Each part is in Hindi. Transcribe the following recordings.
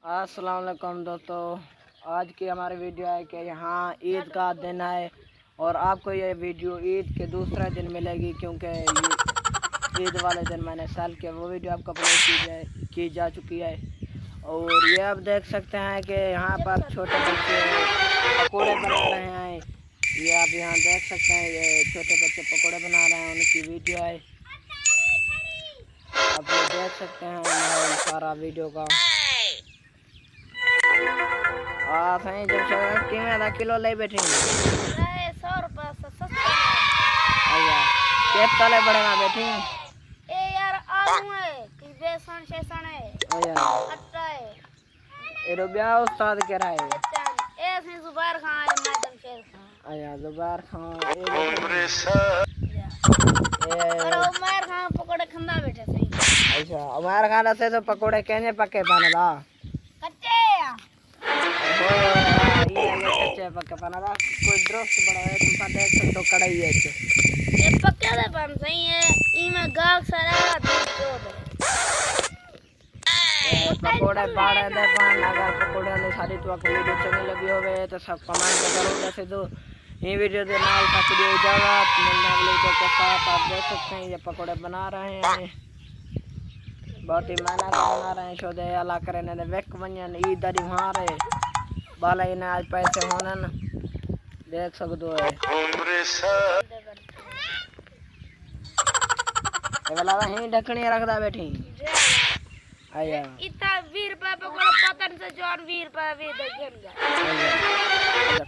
अस्सलाम वालेकुम दोस्तों, आज की हमारी वीडियो है कि यहाँ ईद का दिन है और आपको ये वीडियो ईद के दूसरे दिन मिलेगी, क्योंकि ईद वाले दिन मैंने सेल किया वो वीडियो आपको अपलोड की जा चुकी है। और ये आप देख सकते हैं कि यहाँ पर छोटे बच्चे पकोड़े बना रहे हैं। ये आप यहाँ देख सकते हैं, ये छोटे बच्चे पकोड़े बना रहे हैं, उनकी वीडियो है। आप ये देख सकते हैं सारा वीडियो का। आप हैं जब शहर की में आधा किलो ले बैठे 100 रुपये से सस्ता अया केत काले बड़े ना बैठी ए यार आलू है कि बेसन शेसन है अया आटा है ए रुबिया उस्ताद कह रहा है ए से जुबार खान है मैडम शेर खान अया जुबार खान और उमर खान पकोड़े खंदा बैठे सही। अच्छा उमर खान से तो पकोड़े कहने पके बनदा कच्चे ये कच्चे पके बनदा कोई ड्रॉप्स बड़ा है तुम देख सकते हो कढ़ाई है ये पक्के दे बन सही है ई में गाग सारा दूध दो पकोड़े बाड़े दे पान। अगर पकोड़े ने सारी तो आपको वीडियो अच्छी लगी होवे तो सब कमेंट जरूर वैसे तो ये वीडियो के नाल तक वीडियो इजाजत मिलने अगले वीडियो के साथ। आप देख सकते हैं ये पकोड़े बना रहे हैं, बहुत ही मेहनत बना रहे हैं। शोधे अल्लाह करे ने वेक वंजन ईद दी मारे बाला इन्हें आज पैसे होने न देख सकते हो। ये वाला ही ढकनी रखदा बैठी आया इतना 20 रुपये पकोड़ा पतन से जोन 20 रुपये भी देखेंगे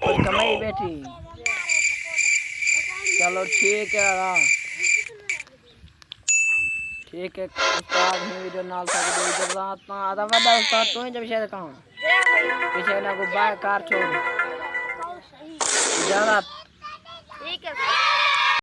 कुछ कमाई बैठी। चलो ठीक है ठीक है उस्ताद ही वीडियो नाल तक दे इजाजत ना आधा वादा उस्ताद तू ही जब शायद कहां पीछे ना को बाय कार छोड़ इजाजत ठीक है।